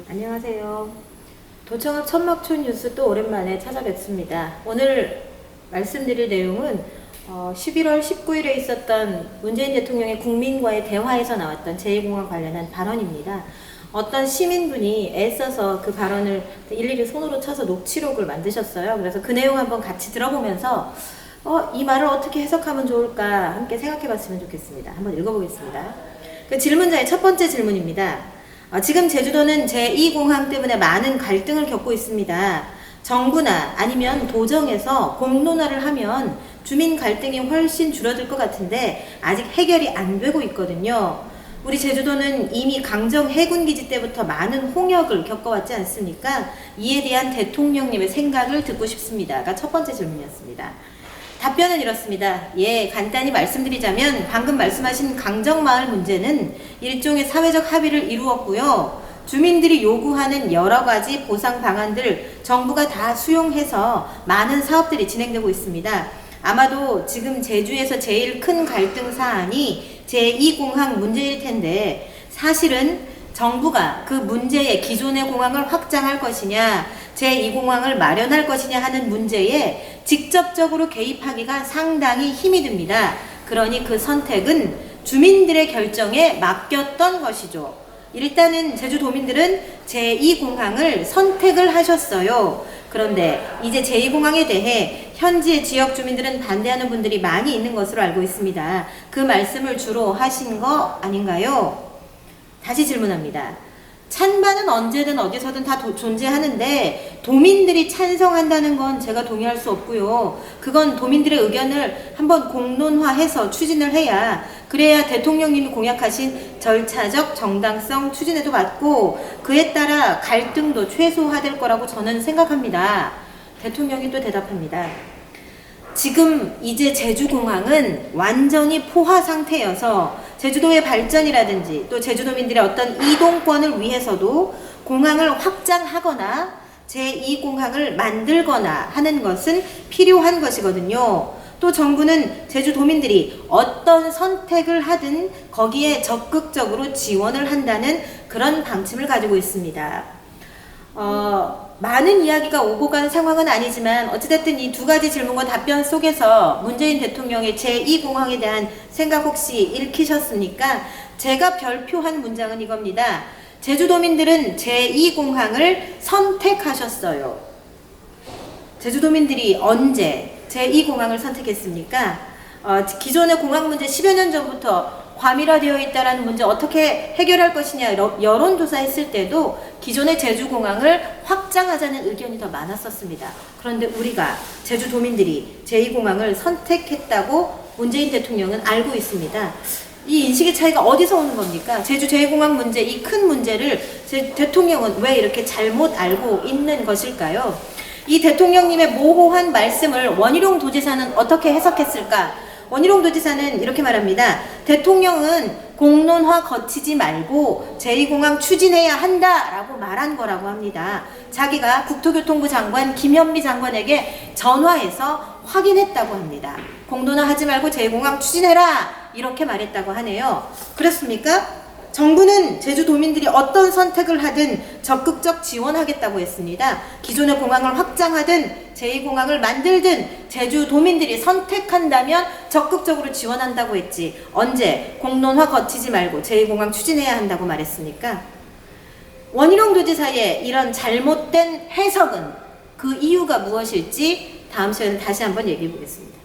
안녕하세요. 도청읍 천막촌 뉴스 또 오랜만에 찾아뵙습니다. 오늘 말씀드릴 내용은 11월 19일에 있었던 문재인 대통령의 국민과의 대화에서 나왔던 제2공항 관련한 발언입니다. 어떤 시민분이 애써서 그 발언을 일일이 손으로 쳐서 녹취록을 만드셨어요. 그래서 그 내용 한번 같이 들어보면서 이 말을 어떻게 해석하면 좋을까 함께 생각해 봤으면 좋겠습니다. 한번 읽어보겠습니다. 그 질문자의 첫 번째 질문입니다. 지금 제주도는 제2공항 때문에 많은 갈등을 겪고 있습니다. 정부나 아니면 도정에서 공론화를 하면 주민 갈등이 훨씬 줄어들 것 같은데 아직 해결이 안 되고 있거든요. 우리 제주도는 이미 강정 해군기지 때부터 많은 홍역을 겪어왔지 않습니까? 이에 대한 대통령님의 생각을 듣고 싶습니다가 첫 번째 질문이었습니다. 답변은 이렇습니다. 간단히 말씀드리자면 방금 말씀하신 강정마을 문제는 일종의 사회적 합의를 이루었고요. 주민들이 요구하는 여러 가지 보상 방안들 정부가 다 수용해서 많은 사업들이 진행되고 있습니다. 아마도 지금 제주에서 제일 큰 갈등 사안이 제2공항 문제일 텐데 사실은 정부가 그 문제에 기존의 공항을 확장할 것이냐 제2공항을 마련할 것이냐 하는 문제에 직접적으로 개입하기가 상당히 힘이 듭니다. 그러니 그 선택은 주민들의 결정에 맡겼던 것이죠. 일단은 제주도민들은 제2공항을 선택을 하셨어요. 그런데 이제 제2공항에 대해 현지의 지역 주민들은 반대하는 분들이 많이 있는 것으로 알고 있습니다. 그 말씀을 주로 하신 거 아닌가요? 다시 질문합니다. 찬반은 언제든 어디서든 다 존재하는데 도민들이 찬성한다는 건 제가 동의할 수 없고요. 그건 도민들의 의견을 한번 공론화해서 추진을 해야 그래야 대통령님이 공약하신 절차적 정당성 추진에도 맞고 그에 따라 갈등도 최소화될 거라고 저는 생각합니다. 대통령이 또 대답합니다. 지금 이제 제주공항은 완전히 포화 상태여서 제주도의 발전이라든지 또 제주도민들의 어떤 이동권을 위해서도 공항을 확장하거나 제2공항을 만들거나 하는 것은 필요한 것이거든요. 또 정부는 제주도민들이 어떤 선택을 하든 거기에 적극적으로 지원을 한다는 그런 방침을 가지고 있습니다. 많은 이야기가 오고 간 상황은 아니지만 어찌됐든 이 두 가지 질문과 답변 속에서 문재인 대통령의 제2공항에 대한 생각 혹시 읽히셨습니까? 제가 별표한 문장은 이겁니다. 제주도민들은 제2공항을 선택하셨어요. 제주도민들이 언제 제2공항을 선택했습니까? 기존의 공항 문제 10여 년 전부터 과밀화되어 있다는 문제 어떻게 해결할 것이냐 여론조사 했을 때도 기존의 제주공항을 확장하자는 의견이 더 많았었습니다. 그런데 우리가 제주도민들이 제2공항을 선택했다고 문재인 대통령은 알고 있습니다. 이 인식의 차이가 어디서 오는 겁니까? 제주 제2공항 문제, 이 큰 문제를 대통령은 왜 이렇게 잘못 알고 있는 것일까요? 이 대통령님의 모호한 말씀을 원희룡 도지사는 어떻게 해석했을까? 원희룡 도지사는 이렇게 말합니다. 대통령은 공론화 거치지 말고 제2공항 추진해야 한다라고 말한 거라고 합니다. 자기가 국토교통부 장관 김현미 장관에게 전화해서 확인했다고 합니다. 공론화 하지 말고 제2공항 추진해라 이렇게 말했다고 하네요. 그렇습니까? 정부는 제주도민들이 어떤 선택을 하든 적극적 지원하겠다고 했습니다. 기존의 공항을 확장하든 제2공항을 만들든 제주도민들이 선택한다면 적극적으로 지원한다고 했지 언제 공론화 거치지 말고 제2공항 추진해야 한다고 말했습니까? 원희룡 도지사의 이런 잘못된 해석은 그 이유가 무엇일지 다음 시간에 다시 한번 얘기해 보겠습니다.